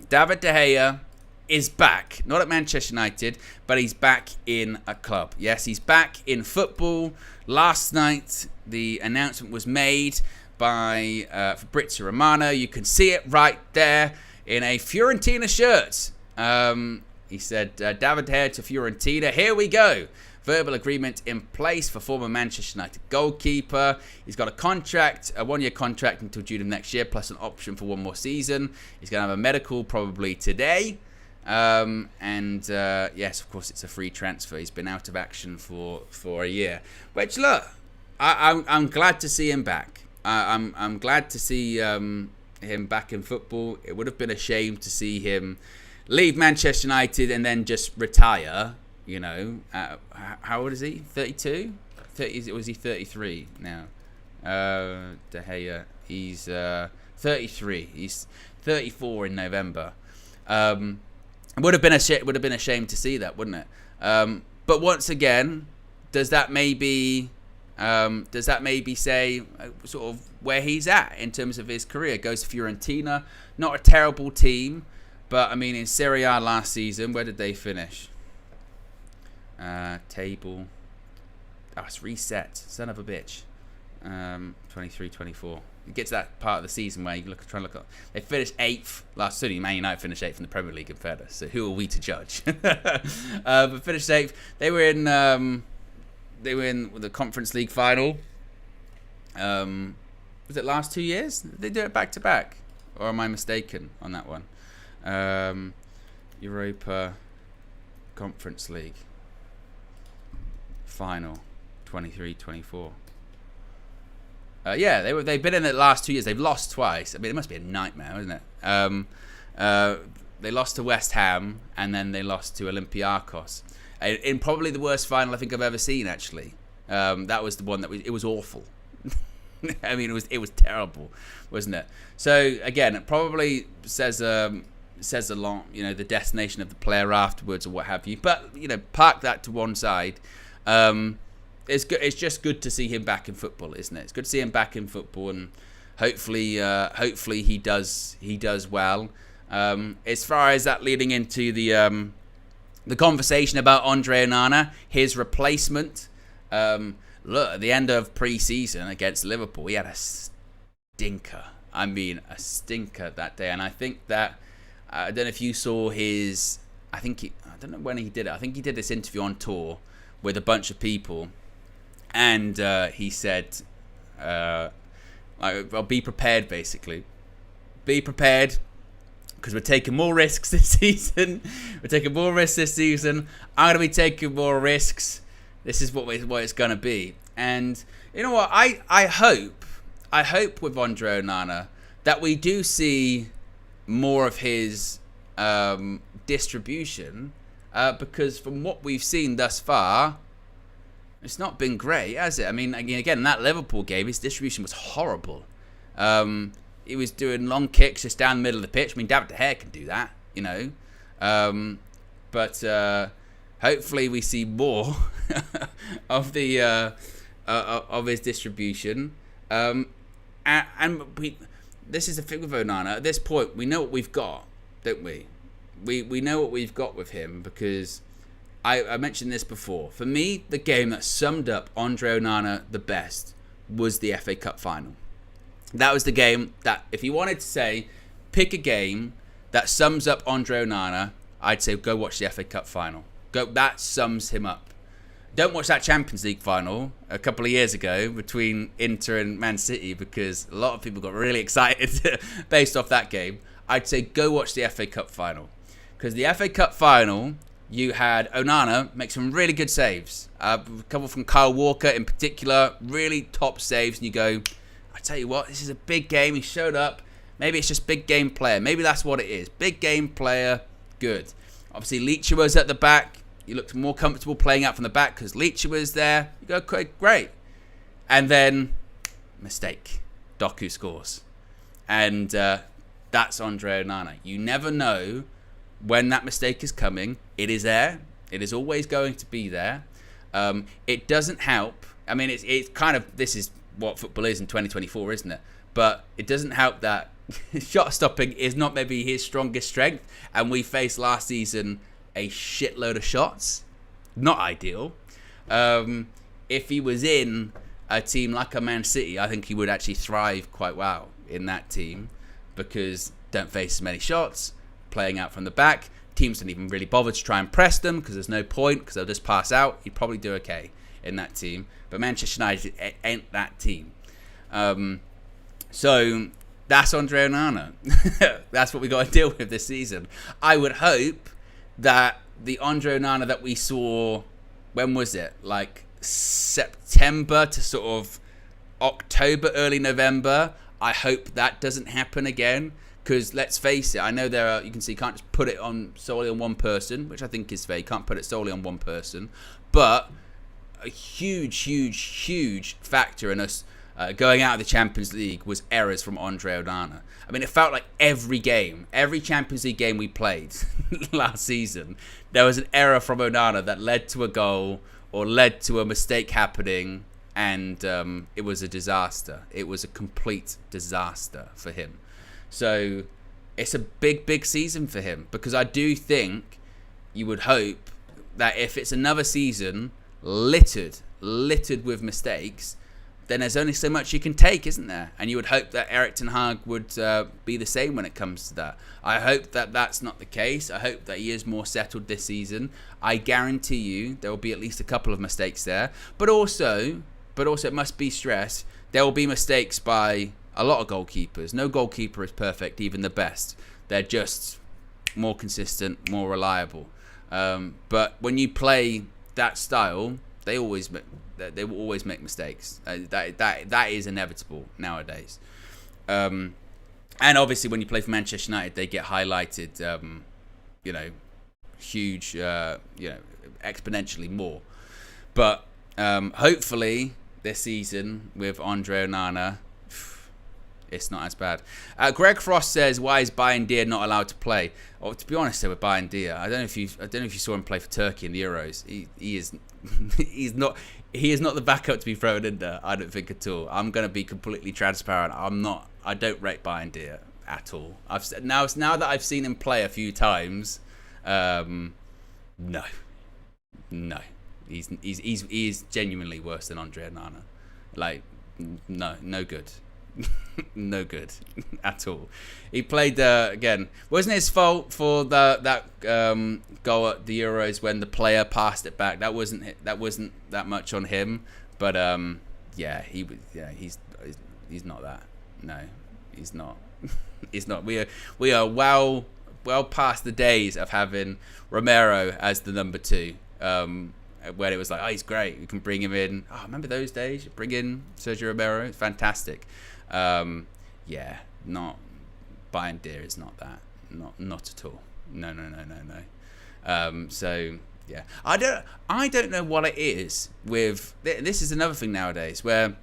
David De Gea is back, not at Manchester United, but he's back in a club. Yes, he's back in football. Last night, the announcement was made by Fabrizio Romano. You can see it right there in a Fiorentina shirt. He said, David De Gea to Fiorentina. Here we go. Verbal agreement in place for former Manchester United goalkeeper. He's got a contract, a 1-year contract until June of next year, plus an option for 1 more season. He's going to have a medical probably today. Yes, of course, it's a free transfer. He's been out of action for a year. Which, look, I'm glad to see him back. I'm glad to see him back in football. It would have been a shame to see him leave Manchester United and then just retire. How old is he? 32? Was he 33 now? De Gea, he's 33. He's 34 in November. It would have been a shame to see that, wouldn't it? But once again, does that maybe say sort of where he's at in terms of his career? Goes to Fiorentina, not a terrible team, but I mean in Serie A last season, where did they finish? Table. It's reset. Son of a bitch. 23-24. You get to that part of the season where you try and look up. They finished 8th last season. Man United finished 8th in the Premier League in fairness. So who are we to judge? But finished 8th. They were in the Conference League final. Was it last 2 years? Did they do it back to back? Or am I mistaken on that one? Europa Conference League final 23-24. They've been in it the last 2 years. They've lost twice. I mean, it must be a nightmare, isn't it? They lost to West Ham and then they lost to Olympiacos in probably the worst final I think I've ever seen. Actually, that was the one it was awful. I mean, it was terrible, wasn't it? So again, it probably says a lot. The destination of the player afterwards or what have you. But park that to one side. It's good. It's just good to see him back in football, isn't it? It's good to see him back in football, and hopefully he does well. As far as that leading into the conversation about Andre Onana, his replacement. Look, at the end of pre-season against Liverpool, he had a stinker. I mean, a stinker that day, and I think that I don't know if you saw his. I don't know when he did it. I think he did this interview on tour with a bunch of people. And he said, well, be prepared, basically. Be prepared, because we're taking more risks this season. I'm going to be taking more risks. This is what it's going to be. And you know what? I hope with Andre Onana that we do see more of his distribution, because from what we've seen thus far, it's not been great, has it? I mean, again, that Liverpool game, his distribution was horrible. He was doing long kicks just down the middle of the pitch. I mean, David De Gea can do that, But hopefully we see more of the of his distribution. This is the thing with Onana. At this point, we know what we've got, don't we? We know what we've got with him, because I mentioned this before. For me, the game that summed up Andre Onana the best was the FA Cup final. That was the game that, if you wanted to say, pick a game that sums up Andre Onana, I'd say go watch the FA Cup final. That sums him up. Don't watch that Champions League final a couple of years ago between Inter and Man City, because a lot of people got really excited based off that game. I'd say go watch the FA Cup final, because the FA Cup final, you had Onana make some really good saves. A couple from Kyle Walker in particular, really top saves. And you go, I tell you what, this is a big game. He showed up. Maybe it's just big game player. Maybe that's what it is. Big game player, good. Obviously, Ligt was at the back. You looked more comfortable playing out from the back because Ligt was there. You go, okay, great. And then, mistake. Doku scores. And that's Andre Onana. You never know when that mistake is coming. It is there. It is always going to be there. It doesn't help. I mean, it's kind of, this is what football is in 2024, isn't it? But it doesn't help that shot stopping is not maybe his strongest strength. And we faced last season a shitload of shots. Not ideal. If he was in a team like a Man City, I think he would actually thrive quite well in that team, because don't face as many shots, playing out from the back. Teams don't even really bother to try and press them because there's no point, because they'll just pass out. He'd probably do okay in that team. But Manchester United ain't that team. So that's Andre Onana. That's what we got to deal with this season. I would hope that the Andre Onana that we saw, when was it? Like September to sort of October, early November. I hope that doesn't happen again. Because let's face it, I know there are, you can see, you can't just put it on solely on one person, which I think is fair. You can't put it solely on one person. But a huge factor in us going out of the Champions League was errors from Andre Onana. I mean, it felt like every Champions League game we played last season, there was an error from Onana that led to a goal or led to a mistake happening, and it was a disaster. It was a complete disaster for him. So it's a big season for him, because I do think you would hope that if it's another season littered with mistakes, then there's only so much you can take, isn't there? And you would hope that Erik ten Hag would be the same when it comes to that. I hope that that's not the case. I hope that he is more settled this season. I guarantee you there will be at least a couple of mistakes there. But also it must be stressed, there will be mistakes by a lot of goalkeepers. No goalkeeper is perfect, even the best. They're just more consistent, more reliable. But when you play that style, they will always make mistakes. That is inevitable nowadays. And obviously, when you play for Manchester United, they get highlighted. Huge. Exponentially more. But hopefully this season with Andre Onana, it's not as bad. Greg Frost says, "Why is Bayern Dia not allowed to play?" Well, to be honest, with Bayern Dia, I don't know if you saw him play for Turkey in the Euros. He is not the backup to be thrown in there. I don't think at all. I'm going to be completely transparent. I don't rate Bayern Dia at all. Now that I've seen him play a few times, no, he's genuinely worse than Andre Onana. Like, no good. No good at all. He played again. Wasn't his fault for that goal at the Euros when the player passed it back. That wasn't that much on him. But he's not that. No, he's not. He's not. We are well past the days of having Romero as the number 2. When it was like, oh, he's great, we can bring him in. Oh, remember those days? Bring in Sergio Romero, fantastic. Not Bayern Dia is not that, not at all. No. So yeah, I don't know what it is with this. Is another thing nowadays where,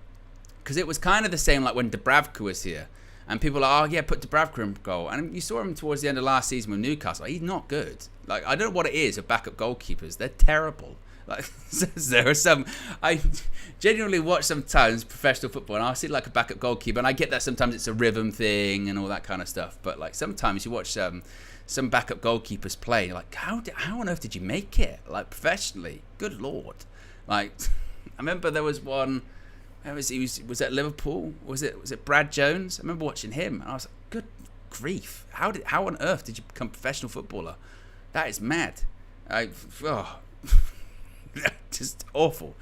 because it was kind of the same like when Dubravka was here, and people are like, oh yeah, put Dubravka in goal, and you saw him towards the end of last season with Newcastle. He's not good. Like, I don't know what it is of backup goalkeepers. They're terrible. Like, there are some, I genuinely watch sometimes professional football, and I'll see like a backup goalkeeper, and I get that sometimes it's a rhythm thing and all that kind of stuff. But like sometimes you watch some backup goalkeepers play, you're like, how on earth did you make it? Like, professionally, good lord. Like, I remember there was one. Was at Liverpool? Was it Brad Jones? I remember watching him, and I was like, good grief! How on earth did you become a professional footballer? That is mad. just awful.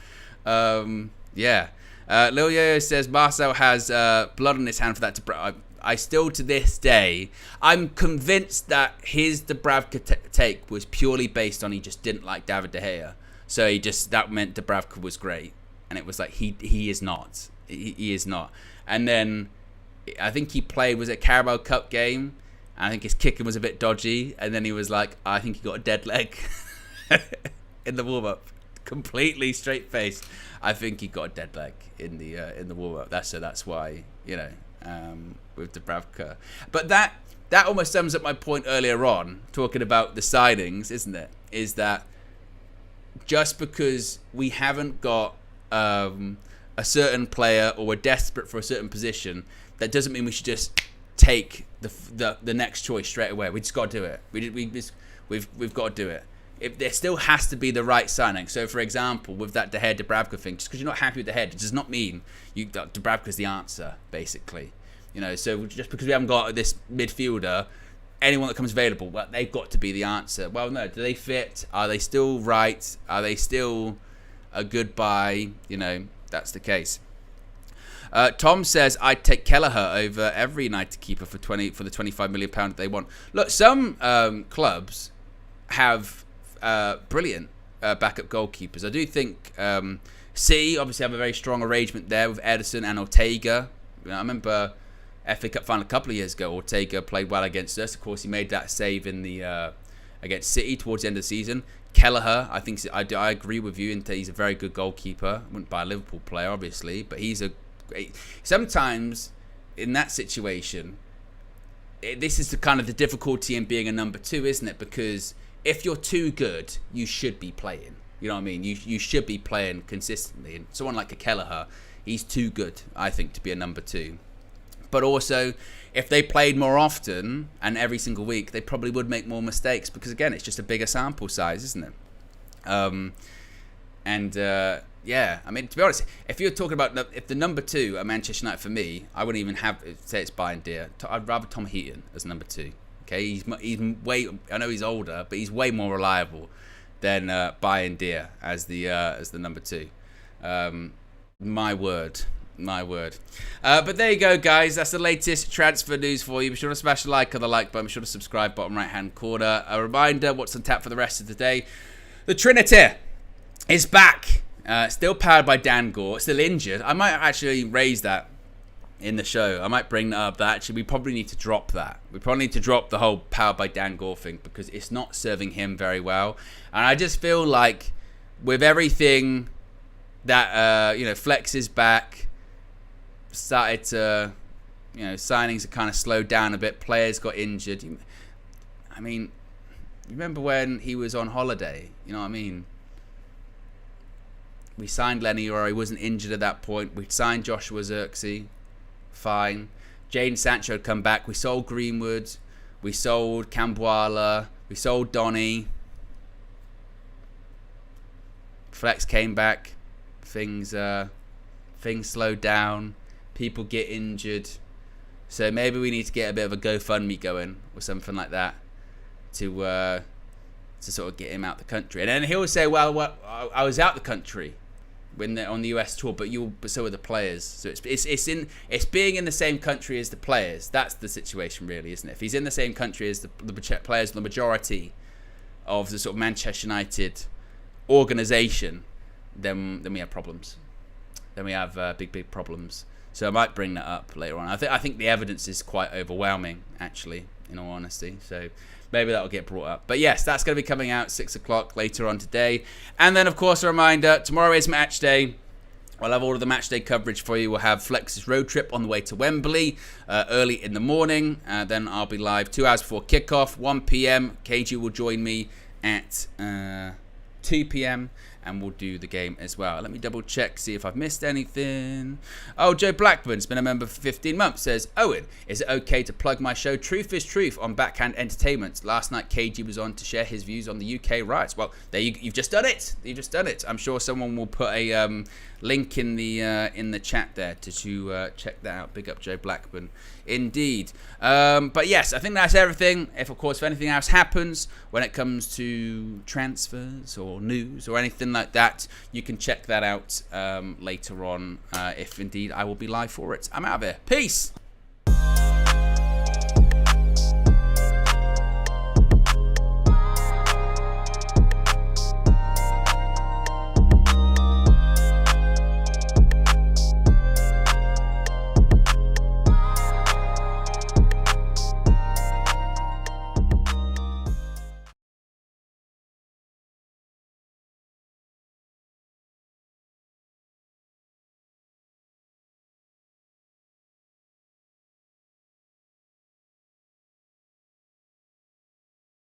Yeah. Lil Yo says Marcel has blood on his hand for that. I still, to this day, I'm convinced that his Dubravka take was purely based on he just didn't like David De Gea. So that meant Dubravka was great. And it was like, he is not. He is not. And then I think he played, was it a Carabao Cup game? And I think his kicking was a bit dodgy. And then he was like, I think he got a dead leg in the warm-up. Completely straight-faced. I think he got a dead leg in the warm-up. That's why, with Dubravka. But that almost sums up my point earlier on, talking about the signings, isn't it? Is that just because we haven't got a certain player or we're desperate for a certain position, that doesn't mean we should just take the next choice straight away. We just got to do it. We've got to do it. There still has to be the right signing. So, for example, with that De Gea Dubravka thing, just because you're not happy with De Gea, it does not mean that Dubravka's the answer, basically. So just because we haven't got this midfielder, anyone that comes available, well, they've got to be the answer. Well, no, do they fit? Are they still right? Are they still a good buy? That's the case. Tom says, I'd take Kelleher over every United keeper for the £25 million that they want. Look, some clubs have brilliant backup goalkeepers. I do think City obviously have a very strong arrangement there with Ederson and Ortega. I remember FA Cup final a couple of years ago, Ortega played well against us. Of course, he made that save in the against City towards the end of the season. Kelleher, I think I agree with you. He's a very good goalkeeper. Wouldn't buy a Liverpool player, obviously, but he's a great. Sometimes in that situation, this is the difficulty in being a number 2, isn't it? Because if you're too good, you should be playing. You know what I mean? You should be playing consistently. And someone like a Kelleher, he's too good, I think, to be a number 2. But also, if they played more often and every single week, they probably would make more mistakes because, again, it's just a bigger sample size, isn't it? Yeah, I mean, to be honest, if you're talking about if the number 2 at Manchester United for me, I wouldn't even say it's Bayern Deer. I'd rather Tom Heaton as number 2. Okay, he's way. I know he's older, but he's way more reliable than Bayern Deer as the number 2. My word. But there you go, guys. That's the latest transfer news for you. Be sure to smash the like on the like button. Be sure to subscribe, bottom right-hand corner. A reminder, what's on tap for the rest of the day. The Trinity is back. Still powered by Dan Gore. Still injured. I might actually raise that in the show. I might bring that up. That actually, we probably need to drop that. We probably need to drop the whole powered by Dan Gore thing because it's not serving him very well. And I just feel like with everything that, Flex is back, started to, signings are kind of slowed down a bit. Players got injured. I mean, you remember when he was on holiday? You know what I mean? We signed Lenny, or he wasn't injured at that point. We signed Joshua Zirkzee. Fine. Jadon Sancho had come back. We sold Greenwood. We sold Cambuala. We sold Donny. Flex came back. Things slowed down. People get injured. So maybe we need to get a bit of a GoFundMe going or something like that to sort of get him out the country. And then he'll say, well, I was out the country when they're on the US tour, but so are the players. So it's being in the same country as the players. That's the situation, really, isn't it? If he's in the same country as the players, the majority of the sort of Manchester United organisation, then we have problems. Then we have big problems. So I might bring that up later on. I think the evidence is quite overwhelming, actually, in all honesty. So maybe that'll get brought up. But yes, that's going to be coming out 6 o'clock later on today. And then, of course, a reminder, tomorrow is match day. I'll have all of the match day coverage for you. We'll have Flex's road trip on the way to Wembley early in the morning. Then I'll be live 2 hours before kickoff, 1 p.m. KG will join me at 2 p.m. and we'll do the game as well. Let me double check, see if I've missed anything. Oh, Joe Blackburn's been a member for 15 months. Says, Owen, is it okay to plug my show Truth is Truth on Backhand Entertainment? Last night KG was on to share his views on the UK riots. Well, there you've just done it. You've just done it. I'm sure someone will put a link in the chat there to check that out. Big up Joe Blackburn, indeed. But yes, I think that's everything. If anything else happens when it comes to transfers or news or anything like that, you can check that out later on. If indeed I will be live for it. I'm out of here. Peace.